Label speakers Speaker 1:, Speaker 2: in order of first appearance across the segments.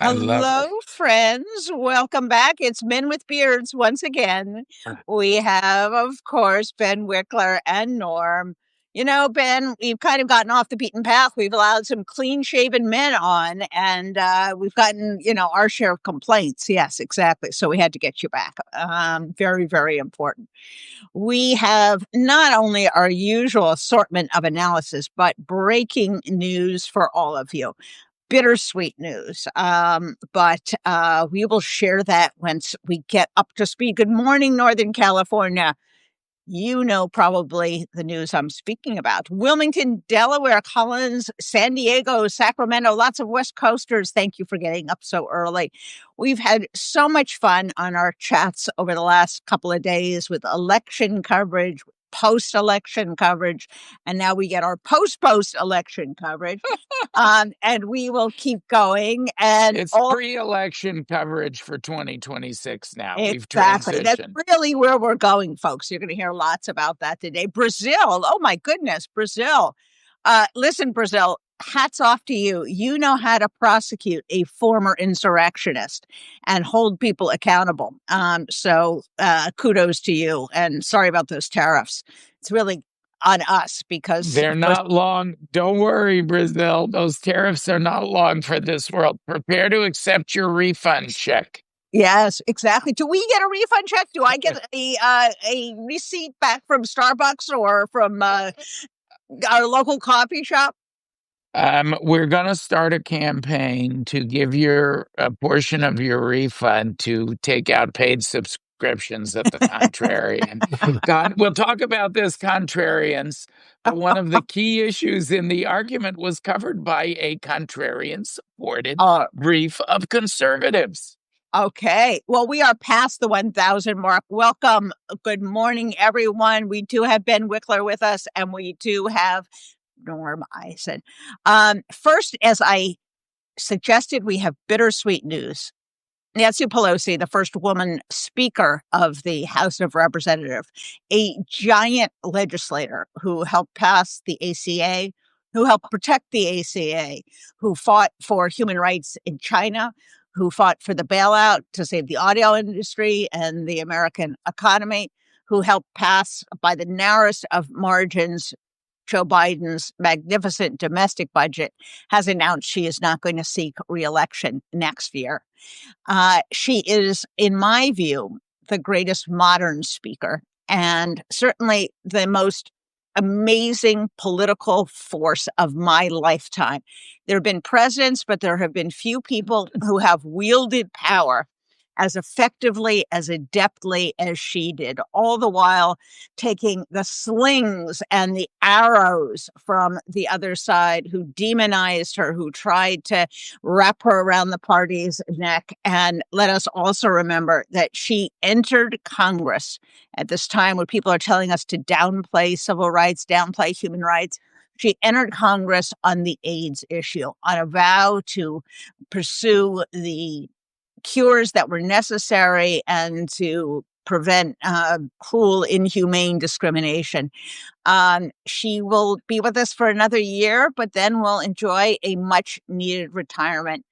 Speaker 1: I love
Speaker 2: Hello,
Speaker 1: it.
Speaker 2: friends. Welcome back. It's Men with Beards once again. We have, of course, Ben Wikler and Norm. You know, Ben, we've kind of gotten off the beaten path. We've allowed some clean shaven men on, and we've gotten, our share of complaints. Yes, exactly. So we had to get you back. Very, very important. We have not only our usual assortment of analysis, but breaking news for all of you. Bittersweet news. But we will share that once we get up to speed. Good morning, Northern California. You know probably the news I'm speaking about. Wilmington, Delaware, Collins, San Diego, Sacramento, lots of West Coasters. Thank you for getting up so early. We've had so much fun on our chats over the last couple of days with election coverage, post-election coverage, and now we get our post-election coverage. And we will keep going. And
Speaker 1: It's pre-election coverage for 2026 now. We've
Speaker 2: exactly. That's
Speaker 1: transitioned.
Speaker 2: really where we're going, folks. You're going to hear lots about that today. Brazil. Oh, my goodness. Brazil. Listen, Brazil, hats off to you. You know how to prosecute a former insurrectionist and hold people accountable. So kudos to you. And sorry about those tariffs. It's really on us because
Speaker 1: They're not long. Don't worry, Brazil. Those tariffs are not long for this world. Prepare to accept your refund check.
Speaker 2: Yes, exactly. Do we get a refund check? Do I get a receipt back from Starbucks or from our local coffee shop?
Speaker 1: We're going to start a campaign to give a portion of your refund to take out paid subscriptions at the Contrarian. God, we'll talk about this, Contrarians. But one of the key issues in the argument was covered by a Contrarian-supported brief of conservatives.
Speaker 2: Okay. Well, we are past the 1,000 mark. Welcome. Good morning, everyone. We do have Ben Wikler with us, and we do have Norm Eisen. First, as I suggested, we have bittersweet news. Nancy Pelosi, the first woman speaker of the House of Representatives, a giant legislator who helped pass the ACA, who helped protect the ACA, who fought for human rights in China, who fought for the bailout to save the audio industry and the American economy, who helped pass by the narrowest of margins Joe Biden's magnificent domestic budget, has announced she is not going to seek reelection next year. She is, in my view, the greatest modern speaker and certainly the most amazing political force of my lifetime. There have been presidents, but there have been few people who have wielded power as effectively, as adeptly as she did, all the while taking the slings and the arrows from the other side who demonized her, who tried to wrap her around the party's neck. And let us also remember that she entered Congress at this time when people are telling us to downplay civil rights, downplay human rights. She entered Congress on the AIDS issue, on a vow to pursue the cures that were necessary and to prevent cruel, inhumane discrimination. She will be with us for another year, but then we'll enjoy a much needed retirement.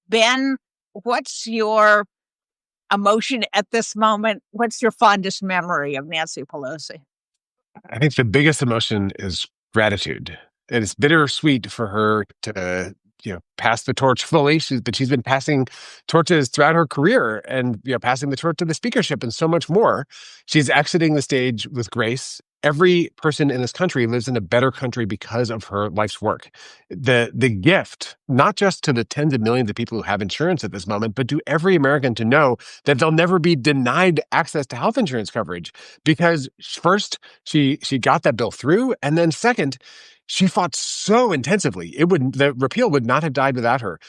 Speaker 2: Ben, what's your emotion at this moment? What's your fondest memory of Nancy Pelosi?
Speaker 3: I think the biggest emotion is gratitude. And it's bittersweet for her to pass the torch fully. But she's been passing torches throughout her career and passing the torch to the speakership and so much more. She's exiting the stage with grace. Every person in this country lives in a better country because of her life's work. The gift, not just to the tens of millions of people who have insurance at this moment, but to every American to know that they'll never be denied access to health insurance coverage because first, she got that bill through, and then second, she fought so intensively. The repeal would not have died without her,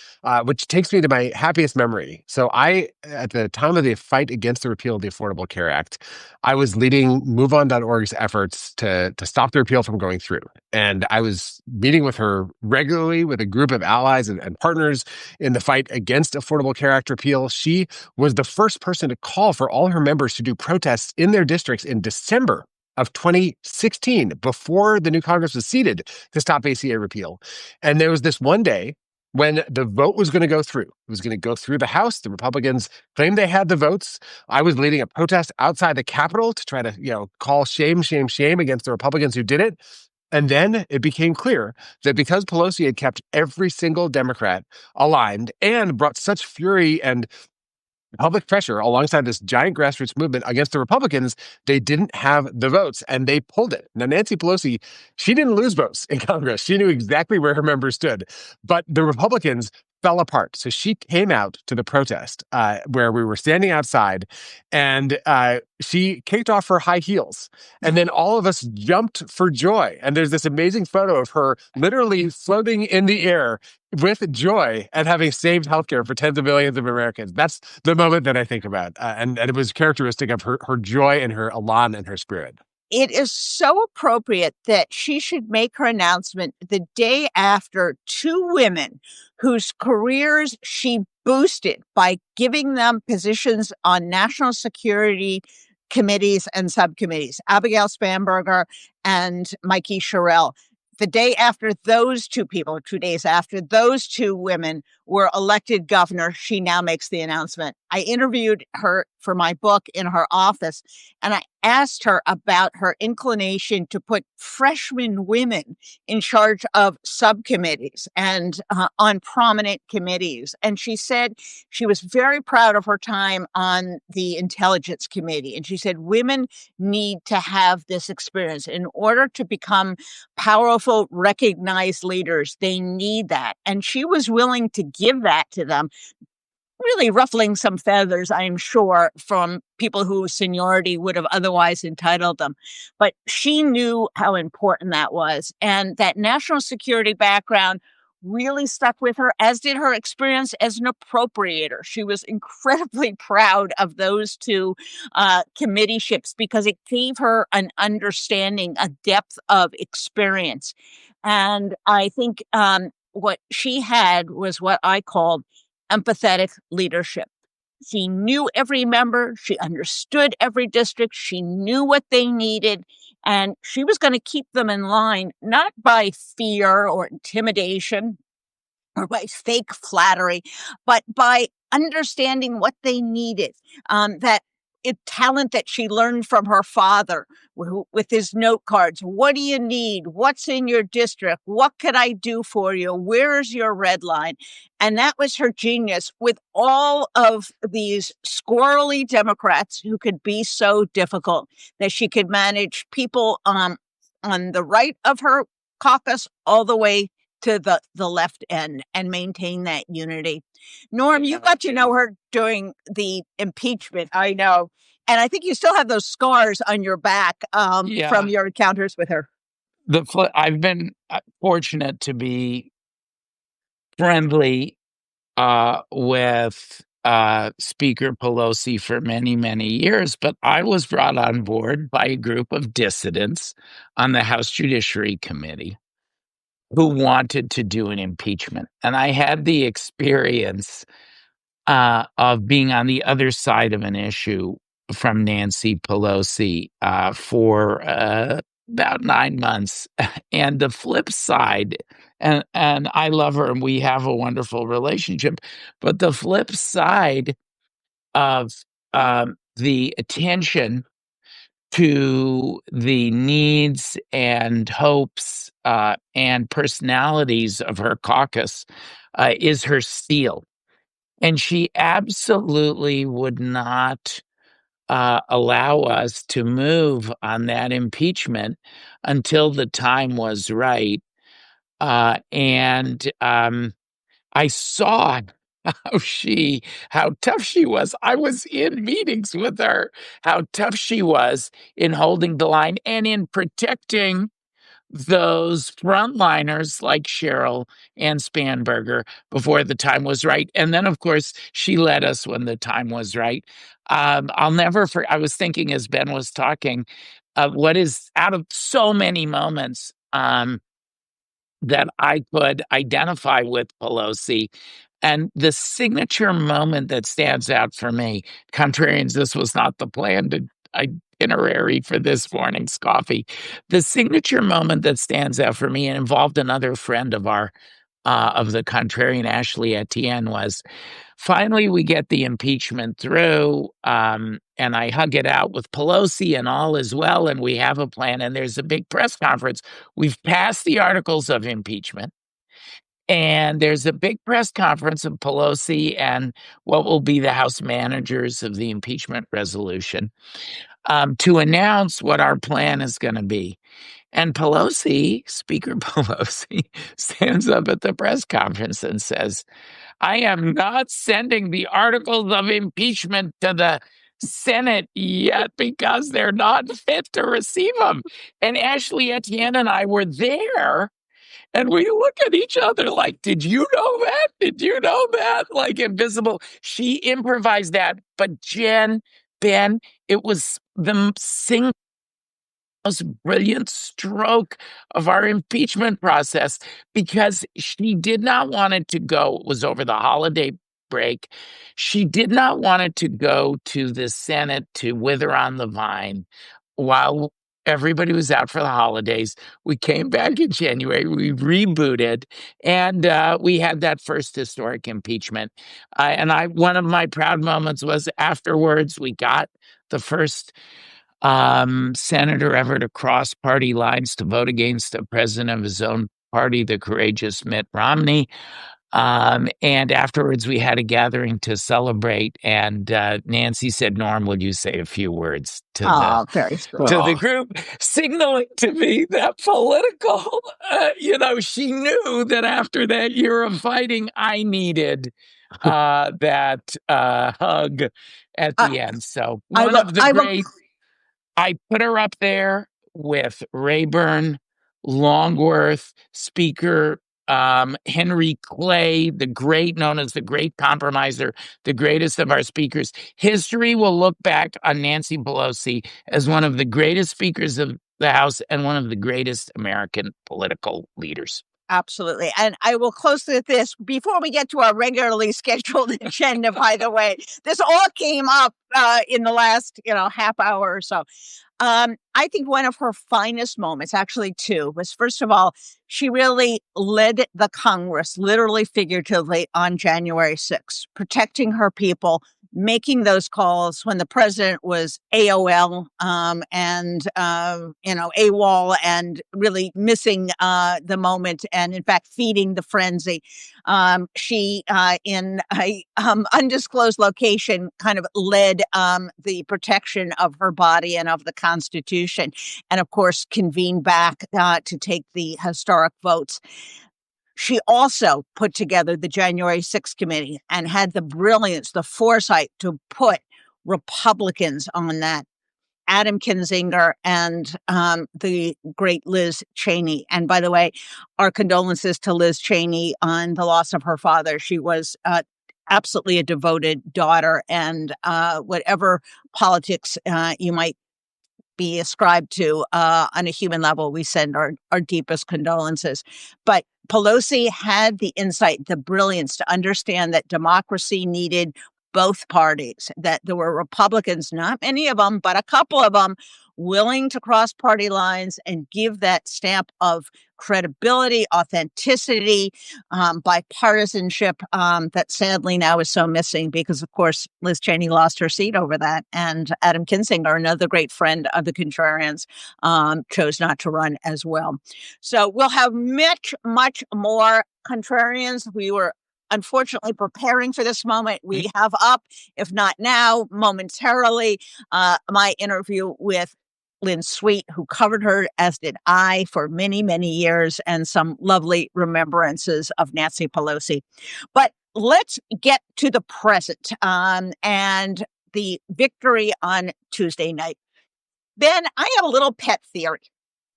Speaker 3: which takes me to my happiest memory. So at the time of the fight against the repeal of the Affordable Care Act, I was leading MoveOn.org's efforts to stop the repeal from going through. And I was meeting with her regularly with a group of allies and partners in the fight against Affordable Care Act repeal. She was the first person to call for all her members to do protests in their districts in December of 2016, before the new Congress was seated to stop ACA repeal. And there was this one day when the vote was going to go through. It was going to go through the House. The Republicans claimed they had the votes. I was leading a protest outside the Capitol to try to, call shame, shame, shame against the Republicans who did it. And then it became clear that because Pelosi had kept every single Democrat aligned and brought such fury and public pressure alongside this giant grassroots movement against the Republicans, they didn't have the votes and they pulled it. Now, Nancy Pelosi, she didn't lose votes in Congress. She knew exactly where her members stood, but the Republicans fell apart. So she came out to the protest where we were standing outside, and she kicked off her high heels. And then all of us jumped for joy. And there's this amazing photo of her literally floating in the air with joy and having saved healthcare for tens of millions of Americans. That's the moment that I think about. And it was characteristic of her joy and her elan and her spirit.
Speaker 2: It is so appropriate that she should make her announcement the day after two women whose careers she boosted by giving them positions on national security committees and subcommittees, Abigail Spanberger and Mikey Sherrill. The day after those two people, 2 days after those two women were elected governor, she now makes the announcement. I interviewed her for my book in her office, and I asked her about her inclination to put freshman women in charge of subcommittees and on prominent committees. And she said she was very proud of her time on the Intelligence Committee. And she said women need to have this experience in order to become powerful, recognized leaders. They need that. And she was willing to give that to them, really ruffling some feathers, I'm sure, from people whose seniority would have otherwise entitled them. But she knew how important that was. And that national security background really stuck with her, as did her experience as an appropriator. She was incredibly proud of those two committeeships because it gave her an understanding, a depth of experience. And I think what she had was what I called empathetic leadership. She knew every member. She understood every district. She knew what they needed. And she was going to keep them in line, not by fear or intimidation or by fake flattery, but by understanding what they needed. That talent that she learned from her father with his note cards. What do you need? What's in your district? What could I do for you? Where's your red line? And that was her genius with all of these squirrely Democrats who could be so difficult, that she could manage people on the right of her caucus all the way to the left end and maintain that unity. Norm, you got to know her during the impeachment, I know. And I think you still have those scars on your back from your encounters with her.
Speaker 1: I've been fortunate to be friendly with Speaker Pelosi for many, many years, but I was brought on board by a group of dissidents on the House Judiciary Committee who wanted to do an impeachment. And I had the experience of being on the other side of an issue from Nancy Pelosi for about 9 months. And the flip side, and I love her and we have a wonderful relationship, but the flip side of the attention to the needs and hopes and personalities of her caucus is her steel. And she absolutely would not allow us to move on that impeachment until the time was right. And I saw how tough she was. I was in meetings with her, how tough she was in holding the line and in protecting those frontliners like Cheryl and Spanberger before the time was right. And then, of course, she led us when the time was right. I'll never forget, I was thinking as Ben was talking, what is out of so many moments that I could identify with Pelosi. And the signature moment that stands out for me, Contrarians, this was not the planned itinerary for this morning's coffee. The signature moment that stands out for me and involved another friend of of the contrarian Ashley Etienne was, finally we get the impeachment through, and I hug it out with Pelosi, and all is well, and we have a plan, and there's a big press conference. We've passed the articles of impeachment, and there's a big press conference of Pelosi and what will be the House managers of the impeachment resolution, to announce what our plan is going to be. And Pelosi, Speaker Pelosi, stands up at the press conference and says, I am not sending the articles of impeachment to the Senate yet because they're not fit to receive them. And Ashley Etienne and I were there, and we look at each other like, did you know that? Did you know that? Like invisible. She improvised that. But Ben, it was the single most brilliant stroke of our impeachment process, because she did not want it to go. It was over the holiday break. She did not want it to go to the Senate to wither on the vine while everybody was out for the holidays. We came back in January, we rebooted, and we had that first historic impeachment. One of my proud moments was afterwards, we got the first senator ever to cross party lines to vote against the president of his own party, the courageous Mitt Romney. And afterwards, we had a gathering to celebrate. And Nancy said, "Norm, would you say a few words to the group?" Signaling to me that political, she knew that after that year of fighting, I needed that hug at the end. So I put her up there with Rayburn, Longworth, Speaker Henry Clay, known as the Great Compromiser, the greatest of our speakers. History will look back on Nancy Pelosi as one of the greatest speakers of the House and one of the greatest American political leaders.
Speaker 2: Absolutely. And I will close with this before we get to our regularly scheduled agenda, by the way. This all came up in the last, half hour or so. I think one of her finest moments, actually two, was, first of all, she really led the Congress, literally figuratively, on January 6th, protecting her people, making those calls when the president was AOL and AWOL, and really missing the moment, and in fact feeding the frenzy. She, in a undisclosed location, kind of led the protection of her body and of the Constitution, and of course convened back to take the historic votes. She also put together the January 6th committee and had the brilliance, the foresight to put Republicans on that. Adam Kinzinger and the great Liz Cheney. And by the way, our condolences to Liz Cheney on the loss of her father. She was absolutely a devoted daughter, and whatever politics you might be ascribed to on a human level, we send our deepest condolences. But Pelosi had the insight, the brilliance to understand that democracy needed both parties, that there were Republicans, not many of them, but a couple of them, willing to cross party lines and give that stamp of credibility, authenticity, bipartisanship that sadly now is so missing because, of course, Liz Cheney lost her seat over that. And Adam Kinzinger, another great friend of the Contrarians, chose not to run as well. So we'll have much more Contrarians. We were unfortunately preparing for this moment. We have up, if not now, momentarily, my interview with Lynn Sweet, who covered her, as did I, for many, many years, and some lovely remembrances of Nancy Pelosi. But let's get to the present and the victory on Tuesday night. Ben, I have a little pet theory,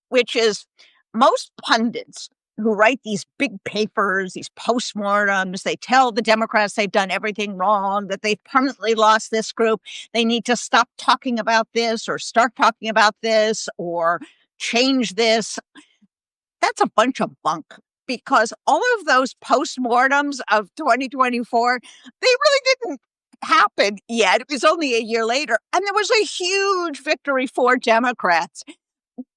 Speaker 2: which is most pundits who write these big papers, these postmortems, they tell the Democrats they've done everything wrong, that they've permanently lost this group. They need to stop talking about this or start talking about this or change this. That's a bunch of bunk, because all of those postmortems of 2024, they really didn't happen yet. It was only a year later, and there was a huge victory for Democrats.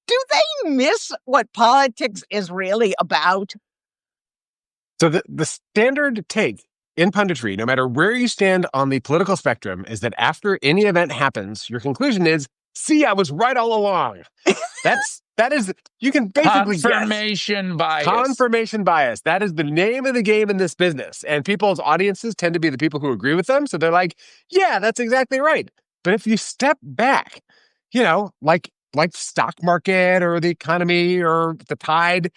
Speaker 2: Do they miss what politics is really about?
Speaker 3: So the standard take in punditry, no matter where you stand on the political spectrum, is that after any event happens, your conclusion is, see, I was right all along. That is, you can basically guess.
Speaker 1: Confirmation bias.
Speaker 3: Confirmation bias. That is the name of the game in this business. And people's audiences tend to be the people who agree with them. So they're like, yeah, that's exactly right. But if you step back, like stock market or the economy or the tide,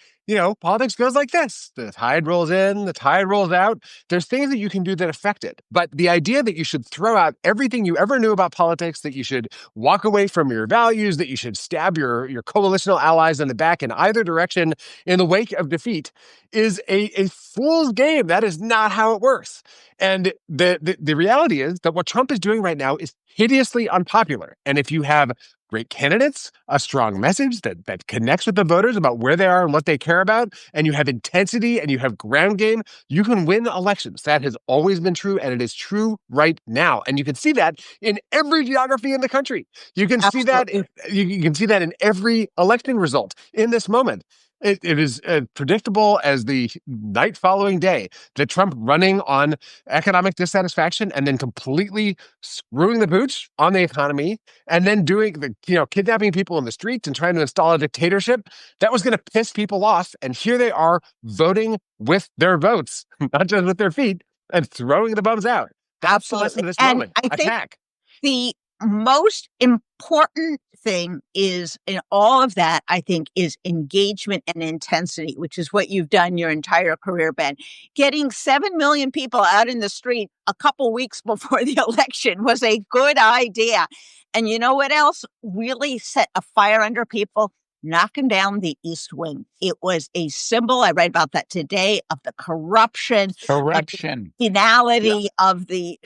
Speaker 3: politics goes like this. The tide rolls in, the tide rolls out. There's things that you can do that affect it. But the idea that you should throw out everything you ever knew about politics, that you should walk away from your values, that you should stab your coalitional allies in the back in either direction in the wake of defeat is a fool's game. That is not how it works. And the reality is that what Trump is doing right now is hideously unpopular. And if you have great candidates, a strong message that connects with the voters about where they are and what they care about, and you have intensity and you have ground game, you can win elections. That has always been true, and it is true right now. And you can see that in every geography in the country. You can see that you can see that in every election result in this moment. It is predictable as the night following day that Trump running on economic dissatisfaction and then completely screwing the pooch on the economy and then doing kidnapping people in the streets and trying to install a dictatorship, that was going to piss people off. And here they are voting with their votes, not just with their feet, and throwing the bums out. That's the lesson of this moment.
Speaker 2: I
Speaker 3: Attack.
Speaker 2: Think the most important thing is in all of that, I think, is engagement and intensity, which is what you've done your entire career, Ben. Getting 7 million people out in the street a couple weeks before the election was a good idea. And you know what else really set a fire under people? Knocking down the East Wing. It was a symbol, I read about that today, of the corruption. Of the finality, of the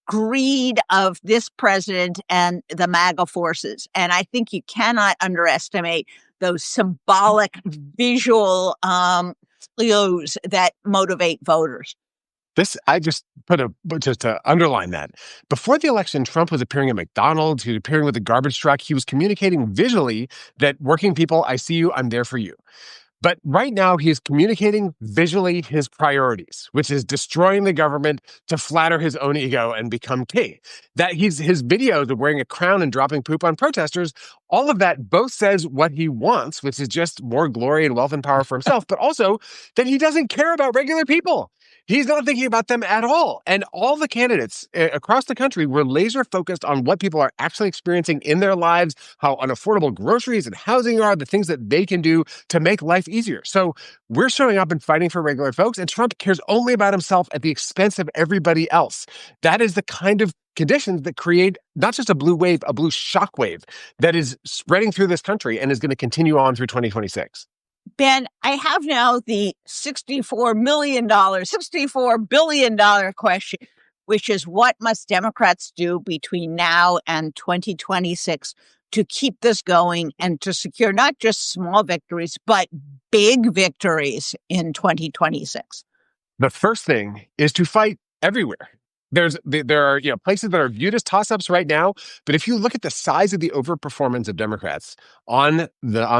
Speaker 2: greed of this president and the MAGA forces. And I think you cannot underestimate those symbolic visual clues that motivate voters.
Speaker 3: I just just to underline that. Before the election, Trump was appearing at McDonald's. He was appearing with a garbage truck. He was communicating visually that working people, I see you, I'm there for you. But right now, he is communicating visually his priorities, which is destroying the government to flatter his own ego and become king. That his videos of wearing a crown and dropping poop on protesters, all of that both says what he wants, which is just more glory and wealth and power for himself, but also that he doesn't care about regular people. He's not thinking about them at all. And all the candidates across the country were laser focused on what people are actually experiencing in their lives, how unaffordable groceries and housing are, the things that they can do to make life easier. So we're showing up and fighting for regular folks, and Trump cares only about himself at the expense of everybody else. That is the kind of conditions that create not just a blue wave, a blue shockwave that is spreading through this country and is going to continue on through 2026.
Speaker 2: Ben, I have now the $64 billion question, which is what must Democrats do between now and 2026 to keep this going and to secure not just small victories, but big victories in 2026?
Speaker 3: The first thing is to fight everywhere. There are places that are viewed as toss-ups right now, but if you look at the size of the overperformance of Democrats on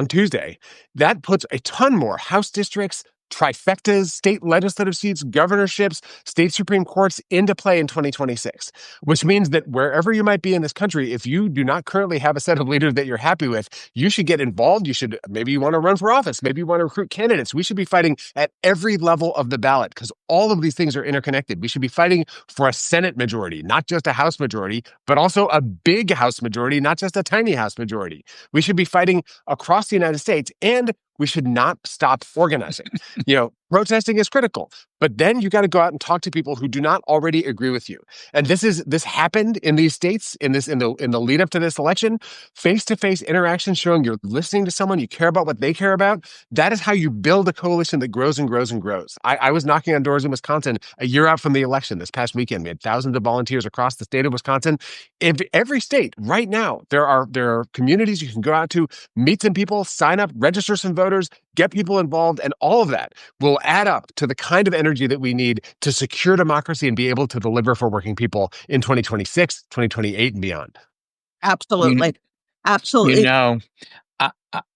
Speaker 3: Tuesday, that puts a ton more House districts, trifectas, state legislative seats, governorships, state Supreme Courts into play in 2026, which means that wherever you might be in this country, if you do not currently have a set of leaders that you're happy with, you should get involved. Maybe you want to run for office. Maybe you want to recruit candidates. We should be fighting at every level of the ballot because all of these things are interconnected. We should be fighting for a Senate majority, not just a House majority, but also a big House majority, not just a tiny House majority. We should be fighting across the United States, and we should not stop organizing. Protesting is critical, but then you got to go out and talk to people who do not already agree with you. And this happened in these states in the lead up to this election. Face-to-face interaction showing you're listening to someone, you care about what they care about. That is how you build a coalition that grows and grows and grows. I was knocking on doors in Wisconsin a year out from the election this past weekend. We had thousands of volunteers across the state of Wisconsin. In every state right now, there are communities you can go out to, meet some people, sign up, register some voters, get people involved, and all of that will add up to the kind of energy that we need to secure democracy and be able to deliver for working people in 2026, 2028, and beyond.
Speaker 2: Absolutely. Absolutely.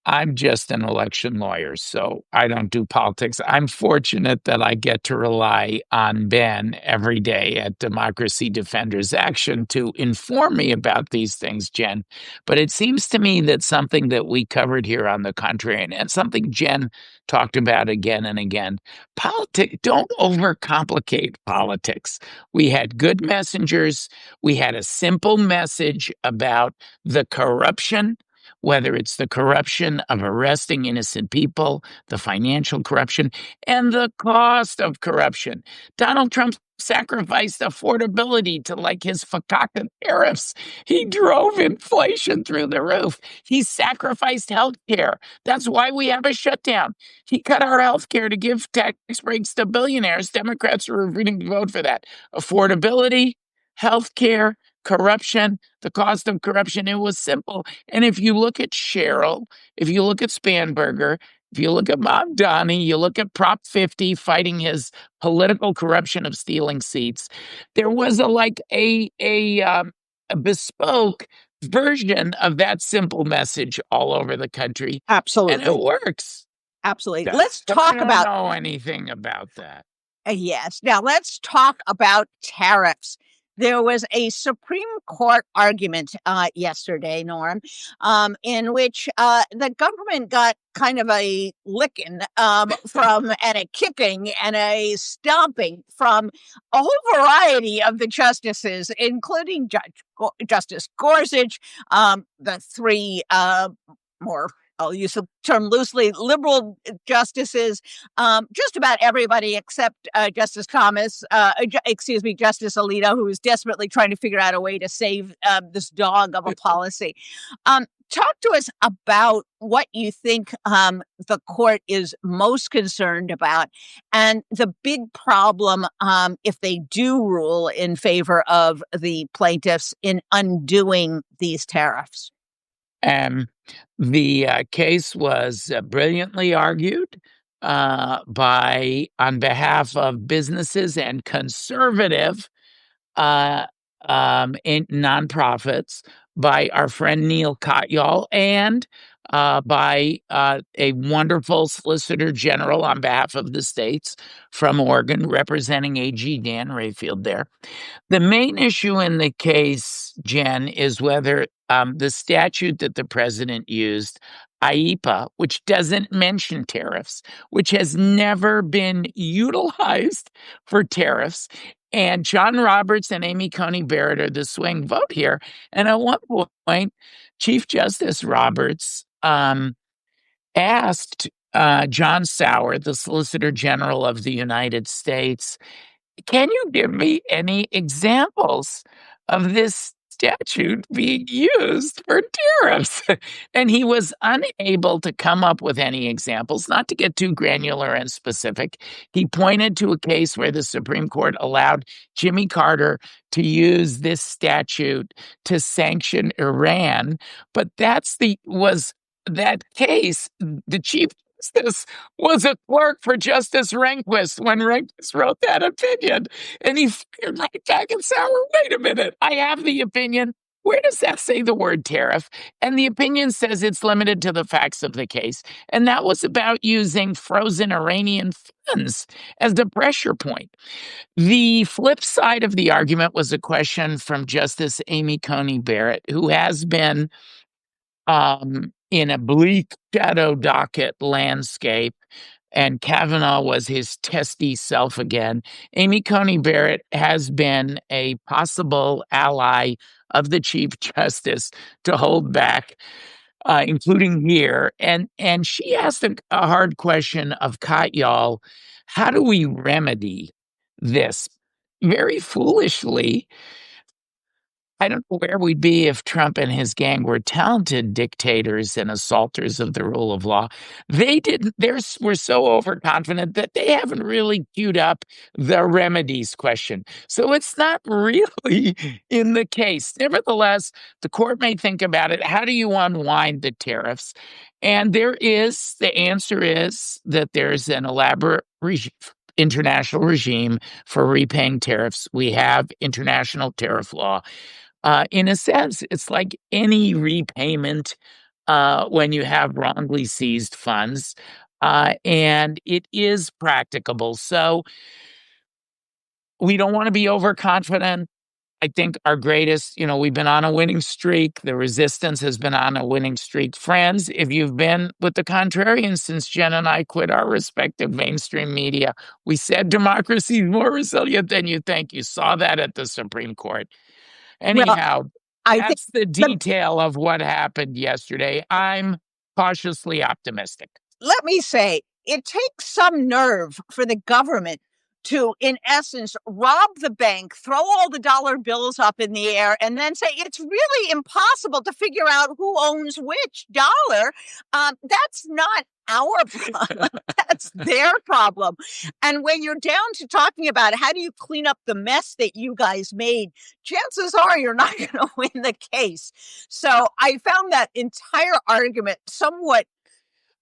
Speaker 1: I'm just an election lawyer, so I don't do politics. I'm fortunate that I get to rely on Ben every day at Democracy Defenders Action to inform me about these things, Jen. But it seems to me that something that we covered here on the Contrarian and something Jen talked about again and again, politics, don't overcomplicate politics. We had good messengers. We had a simple message about the corruption, whether it's the corruption of arresting innocent people, the financial corruption, and the cost of corruption. Donald Trump sacrificed affordability to like his fakaka tariffs. He drove inflation through the roof. He sacrificed health care. That's why we have a shutdown. He cut our health care to give tax breaks to billionaires. Democrats are refusing to vote for that. Affordability, health care, corruption, the cost of corruption. It was simple. And if you look at Cheryl, if you look at Spanberger, if you look at Mamdani, you look at Prop 50 fighting his political corruption of stealing seats, there was a bespoke version of that simple message all over the country.
Speaker 2: Absolutely.
Speaker 1: And it works.
Speaker 2: Absolutely.
Speaker 1: Yeah.
Speaker 2: Let's
Speaker 1: But
Speaker 2: talk
Speaker 1: I don't
Speaker 2: about
Speaker 1: know anything about that.
Speaker 2: Yes. Now let's talk about tariffs. There was a Supreme Court argument yesterday, Norm, in which the government got kind of a licking from and a kicking and a stomping from a whole variety of the justices, including Justice Gorsuch, the three more, I'll use the term loosely, liberal justices, just about everybody except Justice Justice Alito, who is desperately trying to figure out a way to save this dog of a policy. Talk to us about what you think the court is most concerned about and the big problem if they do rule in favor of the plaintiffs in undoing these tariffs.
Speaker 1: The case was brilliantly argued on behalf of businesses and conservative in nonprofits by our friend Neil Katyal and by a wonderful Solicitor General on behalf of the states from Oregon, representing AG Dan Rayfield there. The main issue in the case, Jen, is whether the statute that the president used, IEPA, which doesn't mention tariffs, which has never been utilized for tariffs. And John Roberts and Amy Coney Barrett are the swing vote here. And at one point, Chief Justice Roberts asked John Sauer, the Solicitor General of the United States, can you give me any examples of this statute being used for tariffs? And he was unable to come up with any examples, not to get too granular and specific. He pointed to a case where the Supreme Court allowed Jimmy Carter to use this statute to sanction Iran, but that case, the Chief Justice was a clerk for Justice Rehnquist when Rehnquist wrote that opinion. And he figured right back and said, wait a minute, I have the opinion. Where does that say the word tariff? And the opinion says it's limited to the facts of the case. And that was about using frozen Iranian funds as the pressure point. The flip side of the argument was a question from Justice Amy Coney Barrett, who has been in a bleak shadow docket landscape, and Kavanaugh was his testy self again. Amy Coney Barrett has been a possible ally of the Chief Justice to hold back, including here. And she asked a hard question of Katyal, how do we remedy this? Very foolishly, I don't know where we'd be if Trump and his gang were talented dictators and assaulters of the rule of law. They didn't, we're so overconfident that they haven't really queued up the remedies question. So it's not really in the case. Nevertheless, the court may think about it. How do you unwind the tariffs? And the answer is that there's an elaborate international regime for repaying tariffs. We have international tariff law. In a sense, it's like any repayment when you have wrongly seized funds, and it is practicable. So we don't want to be overconfident. I think our greatest, we've been on a winning streak. The resistance has been on a winning streak. Friends, if you've been with the Contrarians since Jen and I quit our respective mainstream media, we said democracy is more resilient than you think. You saw that at the Supreme Court.
Speaker 2: Well,
Speaker 1: Anyhow,
Speaker 2: I think
Speaker 1: that's the detail of what happened yesterday. I'm cautiously optimistic.
Speaker 2: let me say, it takes some nerve for the government to, in essence, rob the bank, throw all the dollar bills up in the air, and then say it's really impossible to figure out who owns which dollar. That's not our problem. That's their problem. And when you're down to talking about how do you clean up the mess that you guys made, chances are you're not going to win the case. So I found that entire argument somewhat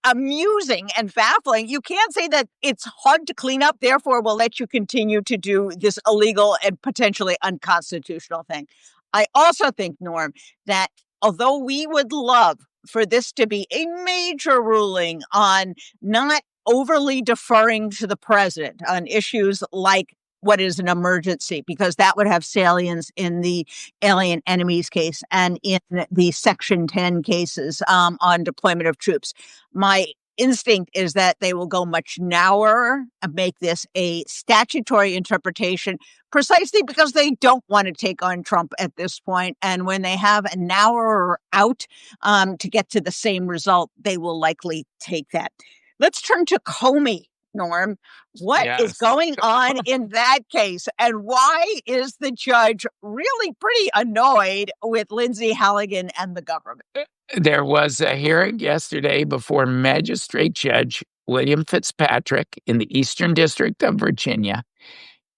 Speaker 2: amusing and baffling. You can't say that it's hard to clean up, therefore we'll let you continue to do this illegal and potentially unconstitutional thing. I also think, Norm, that although we would love for this to be a major ruling on not overly deferring to the president on issues like what is an emergency, because that would have salience in the alien enemies case and in the Section 10 cases on deployment of troops. My instinct is that they will go much narrower and make this a statutory interpretation precisely because they don't want to take on Trump at this point. And when they have a narrower out to get to the same result, they will likely take that. Let's turn to Comey. Norm, what is going on in that case? And why is the judge really pretty annoyed with Lindsay Halligan and the government?
Speaker 1: There was a hearing yesterday before Magistrate Judge William Fitzpatrick in the Eastern District of Virginia,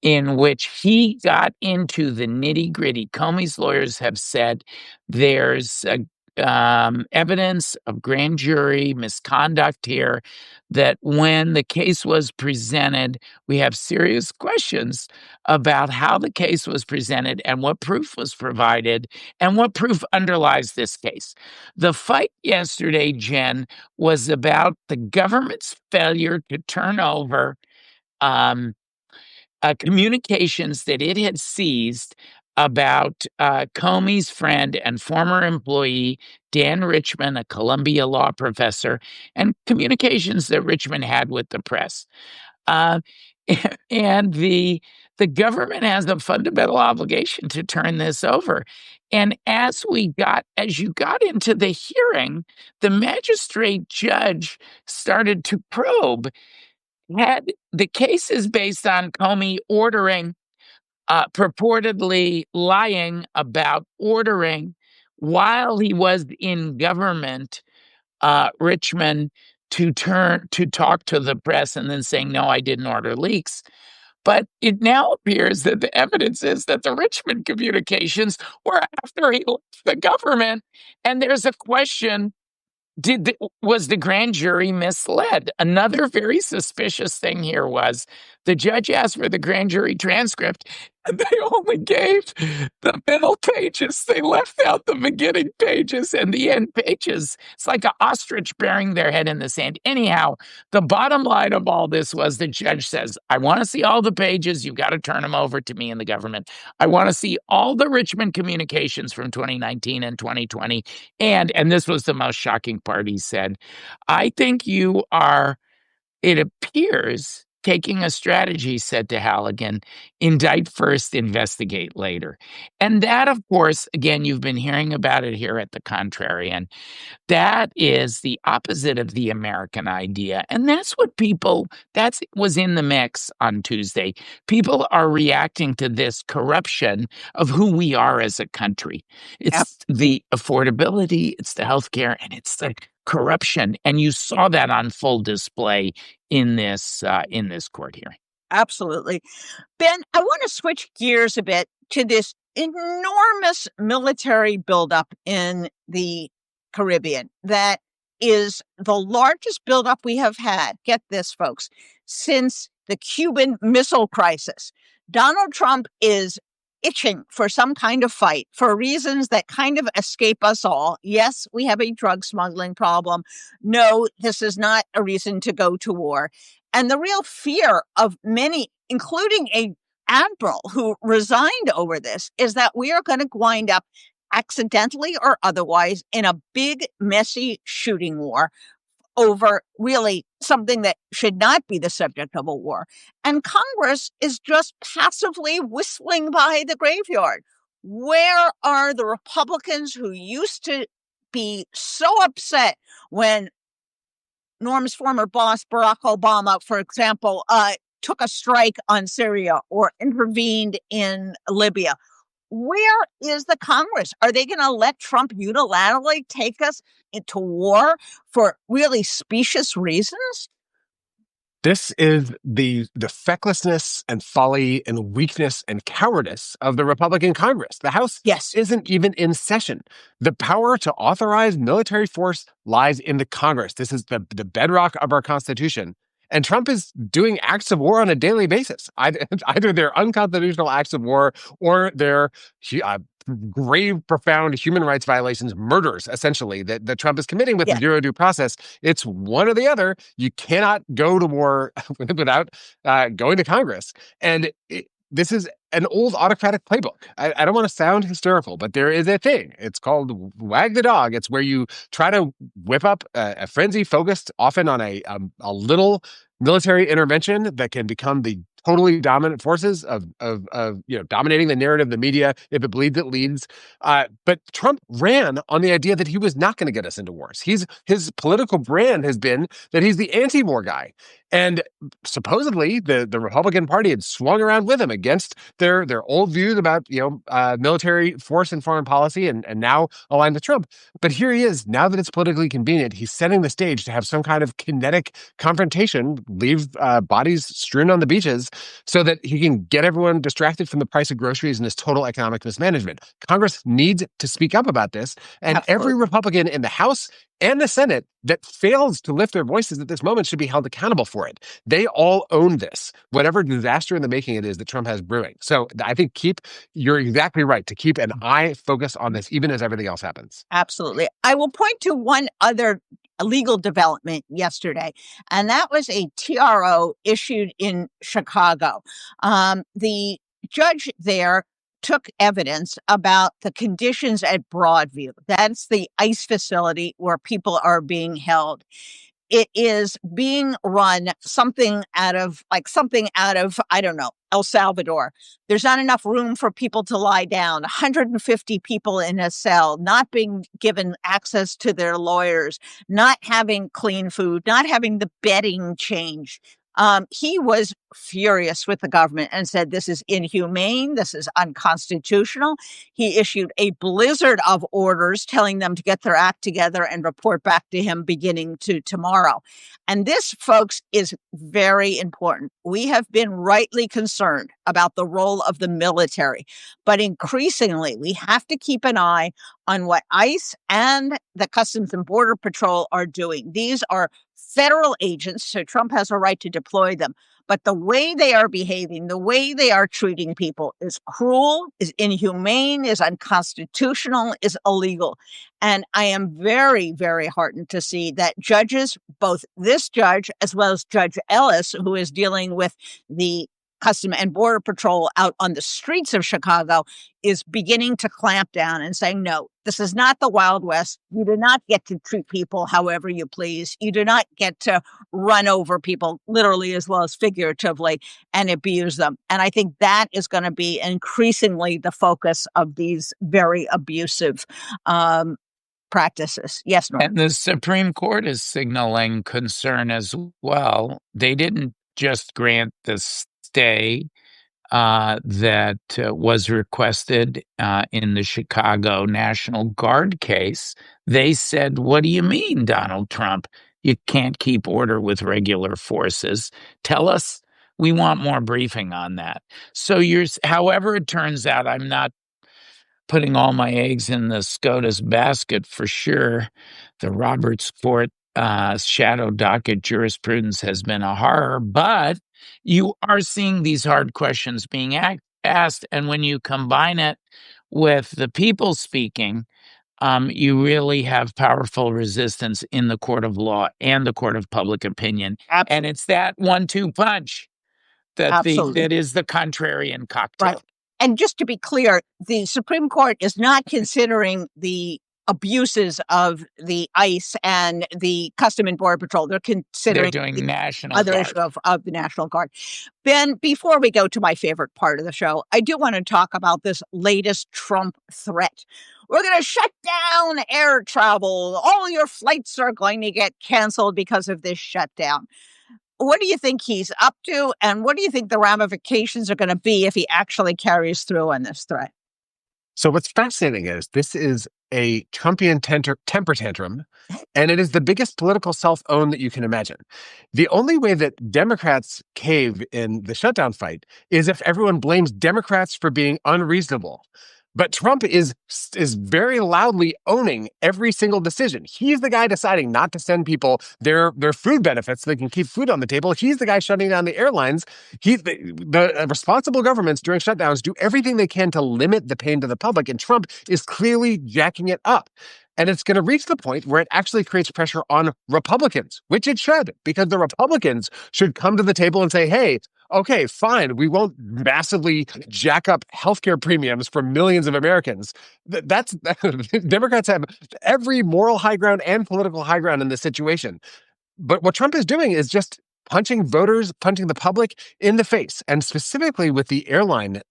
Speaker 1: in which he got into the nitty-gritty. Comey's lawyers have said there's evidence of grand jury misconduct here, that when the case was presented, we have serious questions about how the case was presented and what proof was provided and what proof underlies this case. The fight yesterday, Jen, was about the government's failure to turn over communications that it had seized about Comey's friend and former employee, Dan Richman, a Columbia law professor, and communications that Richman had with the press. And the government has a fundamental obligation to turn this over. And as you got into the hearing, the magistrate judge started to probe. Had the case is based on Comey ordering, purportedly lying about ordering while he was in government, Richmond to talk to the press and then saying, no, I didn't order leaks. But it now appears that the evidence is that the Richmond communications were after he left the government. And there's a question, was the grand jury misled? Another very suspicious thing here was the judge asked for the grand jury transcript, and they only gave the middle pages. They left out the beginning pages and the end pages. It's like an ostrich burying their head in the sand. Anyhow, the bottom line of all this was the judge says, I want to see all the pages. You've got to turn them over to me in the government. I want to see all the Richmond communications from 2019 and 2020. And this was the most shocking part, he said, I think you are, it appears, taking a strategy, said to Halligan, indict first, investigate later. And that, of course, again, you've been hearing about it here at the Contrarian. That is the opposite of the American idea. And that's what that was in the mix on Tuesday. People are reacting to this corruption of who we are as a country. It's the affordability, it's the healthcare, and it's the corruption. And you saw that on full display in this court hearing.
Speaker 2: Absolutely. Ben, I want to switch gears a bit to this enormous military buildup in the Caribbean that is the largest buildup we have had, get this, folks, since the Cuban Missile Crisis. Donald Trump is itching for some kind of fight for reasons that kind of escape us all. Yes, we have a drug smuggling problem. No, this is not a reason to go to war. And the real fear of many, including a admiral who resigned over this, is that we are going to wind up accidentally or otherwise in a big, messy shooting war over really something that should not be the subject of a war. And Congress is just passively whistling by the graveyard. Where are the Republicans who used to be so upset when Norm's former boss, Barack Obama, for example, took a strike on Syria or intervened in Libya? Where is the Congress? Are they going to let Trump unilaterally take us into war for really specious reasons?
Speaker 3: This is the fecklessness and folly and weakness and cowardice of the Republican Congress. The House isn't even in session. The power to authorize military force lies in the Congress. This is the bedrock of our Constitution. And Trump is doing acts of war on a daily basis. Either they're unconstitutional acts of war or they're grave, profound human rights violations, murders, essentially, that Trump is committing with zero due process. It's one or the other. You cannot go to war without going to Congress. And this is an old autocratic playbook. I don't want to sound hysterical, but there is a thing. It's called wag the dog. It's where you try to whip up a frenzy focused often on a little military intervention that can become the totally dominant forces of dominating the narrative, the media. If it bleeds, it leads. But Trump ran on the idea that he was not going to get us into wars. His political brand has been that he's the anti-war guy. And supposedly the Republican Party had swung around with him against their old views about military force and foreign policy, and now aligned with Trump. But here he is, now that it's politically convenient, he's setting the stage to have some kind of kinetic confrontation, leave bodies strewn on the beaches, so that he can get everyone distracted from the price of groceries and his total economic mismanagement. Congress needs to speak up about this, and every Republican in the House and the Senate that fails to lift their voices at this moment should be held accountable for it. They all own this, whatever disaster in the making it is that Trump has brewing. So I think you're exactly right to keep an eye focused on this, even as everything else happens.
Speaker 2: Absolutely. I will point to one other legal development yesterday, and that was a TRO issued in Chicago. The judge there took evidence about the conditions at Broadview. That's the ICE facility where people are being held. It is being run something out of, I don't know, El Salvador. There's not enough room for people to lie down. 150 people in a cell, not being given access to their lawyers, not having clean food, not having the bedding changed. He was furious with the government and said, this is inhumane. This is unconstitutional. He issued a blizzard of orders telling them to get their act together and report back to him beginning to tomorrow. And this, folks, is very important. We have been rightly concerned about the role of the military, but increasingly we have to keep an eye on what ICE and the Customs and Border Patrol are doing. These are federal agents, so Trump has a right to deploy them. But the way they are behaving, the way they are treating people is cruel, is inhumane, is unconstitutional, is illegal. And I am very, very heartened to see that judges, both this judge as well as Judge Ellis, who is dealing with the Customs and Border Patrol out on the streets of Chicago, is beginning to clamp down and saying, no, this is not the Wild West. You do not get to treat people however you please. You do not get to run over people, literally as well as figuratively, and abuse them. And I think that is going to be increasingly the focus of these very abusive practices. Yes, Norm.
Speaker 1: And the Supreme Court is signaling concern as well. They didn't just grant the stay that was requested in the Chicago National Guard case. They said, what do you mean, Donald Trump? You can't keep order with regular forces. Tell us. We want more briefing on that. So however it turns out, I'm not putting all my eggs in the SCOTUS basket for sure. The Roberts Court shadow docket jurisprudence has been a horror, but you are seeing these hard questions being asked. And when you combine it with the people speaking, you really have powerful resistance in the court of law and the court of public opinion.
Speaker 2: Absolutely.
Speaker 1: And it's that 1-2 punch that is the contrarian cocktail.
Speaker 2: Right. And just to be clear, the Supreme Court is not considering the abuses of the ICE and the Custom and Border Patrol. They're considering
Speaker 1: doing National
Speaker 2: other
Speaker 1: Guard.
Speaker 2: issue of the National Guard. Ben, before we go to my favorite part of the show, I do want to talk about this latest Trump threat. We're going to shut down air travel. All your flights are going to get canceled because of this shutdown. What do you think he's up to? And what do you think the ramifications are going to be if he actually carries through on this threat?
Speaker 3: So what's fascinating is this is a Trumpian temper tantrum, and it is the biggest political self-own that you can imagine. The only way that Democrats cave in the shutdown fight is if everyone blames Democrats for being unreasonable. But Trump is very loudly owning every single decision. He's the guy deciding not to send people their food benefits so they can keep food on the table. He's the guy shutting down the airlines. The responsible governments during shutdowns do everything they can to limit the pain to the public, and Trump is clearly jacking it up. And it's going to reach the point where it actually creates pressure on Republicans, which it should, because the Republicans should come to the table and say, hey, okay, fine, we won't massively jack up healthcare premiums for millions of Americans. Democrats have every moral high ground and political high ground in this situation. But what Trump is doing is just punching voters, punching the public in the face. And specifically with the airline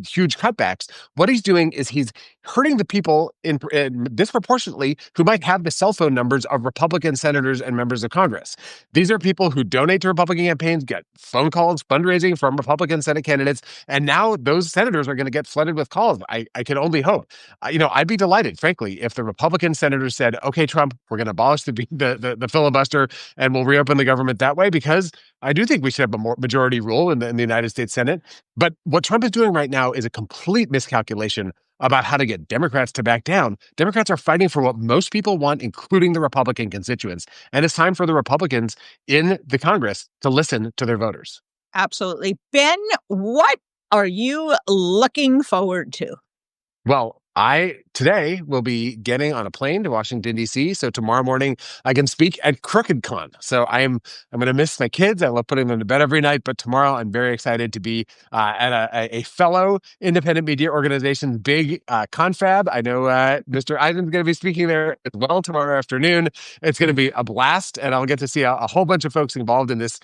Speaker 3: huge cutbacks, what he's doing is he's hurting the people in disproportionately who might have the cell phone numbers of Republican senators and members of Congress. These are people who donate to Republican campaigns, get phone calls, fundraising from Republican Senate candidates, and now those senators are going to get flooded with calls. I can only hope. I'd be delighted, frankly, if the Republican senators said, okay, Trump, we're going to abolish the filibuster and we'll reopen the government that way, because I do think we should have a more majority rule in the United States Senate. But what Trump is doing right now is a complete miscalculation about how to get Democrats to back down. Democrats are fighting for what most people want, including the Republican constituents. And it's time for the Republicans in the Congress to listen to their voters.
Speaker 2: Absolutely. Ben, what are you looking forward to?
Speaker 3: Well, I today will be getting on a plane to Washington, D.C. So tomorrow morning I can speak at CrookedCon. So I'm going to miss my kids. I love putting them to bed every night. But tomorrow I'm very excited to be at a fellow independent media organization's big confab. I know Mr. Eisen's going to be speaking there as well tomorrow afternoon. It's going to be a blast, and I'll get to see a whole bunch of folks involved in this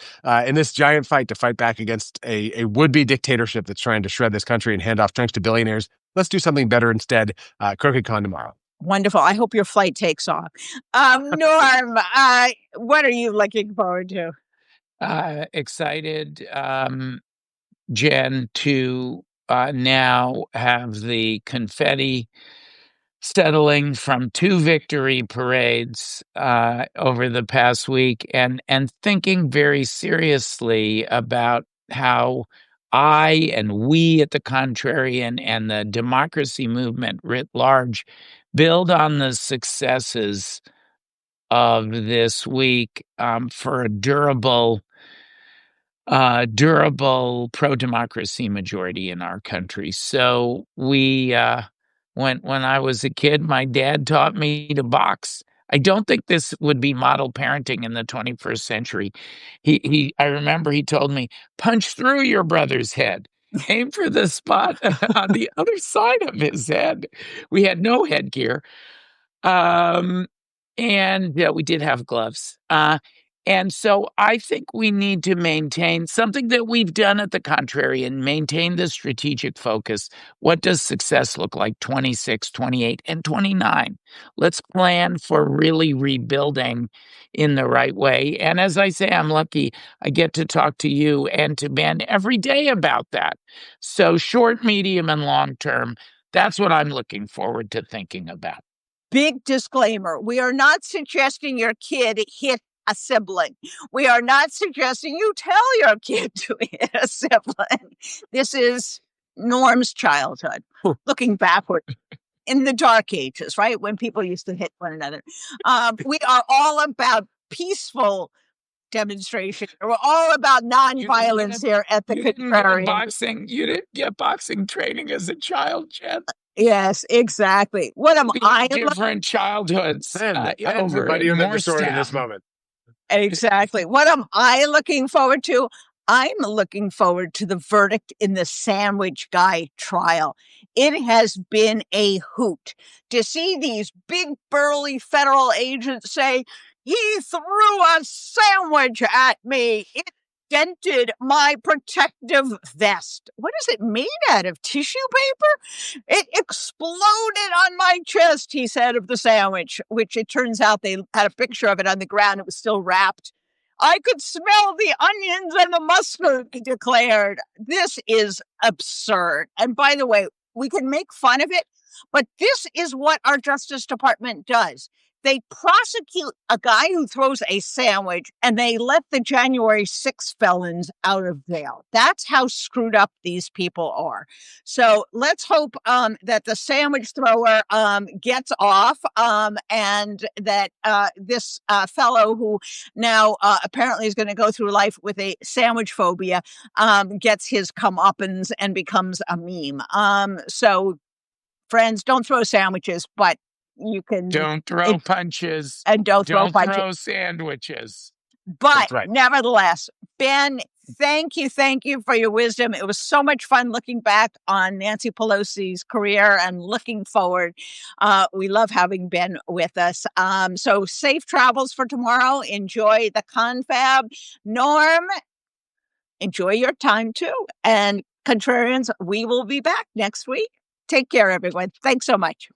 Speaker 3: giant fight to fight back against a would-be dictatorship that's trying to shred this country and hand off chunks to billionaires. Let's do something better instead. CrookedCon tomorrow.
Speaker 2: Wonderful. I hope your flight takes off. Norm, what are you looking forward to?
Speaker 1: Excited, Jen, to now have the confetti settling from 2 victory parades over the past week, and thinking very seriously about how I and we at the Contrarian and the democracy movement writ large build on the successes of this week for a durable pro-democracy majority in our country. So we, when I was a kid, my dad taught me to box. I don't think this would be model parenting in the 21st century. I remember he told me, punch through your brother's head. Aim for the spot on the other side of his head. We had no headgear. And yeah, we did have gloves. And so I think we need to maintain something that we've done at the Contrarian, maintain the strategic focus. What does success look like 26, 28, and 29? Let's plan for really rebuilding in the right way. And as I say, I'm lucky I get to talk to you and to Ben every day about that. So short, medium, and long term, that's what I'm looking forward to thinking about.
Speaker 2: Big disclaimer. We are not suggesting your kid hit a sibling. We are not suggesting you tell your kid to hit a sibling. This is Norm's childhood, looking backward in the dark ages, right? When people used to hit one another. We are all about peaceful demonstration. We're all about nonviolence here at the
Speaker 1: You didn't get
Speaker 2: Contrarians.
Speaker 1: boxing. You didn't get boxing training as a child, Jen.
Speaker 2: Yes, exactly. What am I?
Speaker 1: Different childhoods.
Speaker 3: Man,
Speaker 1: Over
Speaker 3: everybody
Speaker 1: in
Speaker 3: on the sword in this
Speaker 1: Morristown.
Speaker 3: moment.
Speaker 2: Exactly. What am I looking forward to? I'm looking forward to the verdict in the sandwich guy trial. It has been a hoot to see these big burly federal agents say, he threw a sandwich at me. It dented my protective vest. What is it made out of? Tissue paper? It exploded on my chest, he said of the sandwich, which it turns out they had a picture of it on the ground. It was still wrapped. I could smell the onions and the mustard, he declared. This is absurd. And by the way, we can make fun of it, but this is what our Justice Department does. They prosecute a guy who throws a sandwich and they let the January 6 felons out of jail. That's how screwed up these people are. So let's hope that the sandwich thrower gets off and that this fellow who now apparently is going to go through life with a sandwich phobia gets his comeuppance and becomes a meme. So friends, don't throw sandwiches, but you can
Speaker 1: don't throw punches
Speaker 2: and don't throw punches.
Speaker 1: Throw sandwiches.
Speaker 2: But nevertheless, Ben, thank you for your wisdom. It was so much fun looking back on Nancy Pelosi's career and looking forward. We love having Ben with us. So safe travels for tomorrow. Enjoy the confab. Norm, enjoy your time too. And Contrarians, we will be back next week. Take care, everyone. Thanks so much.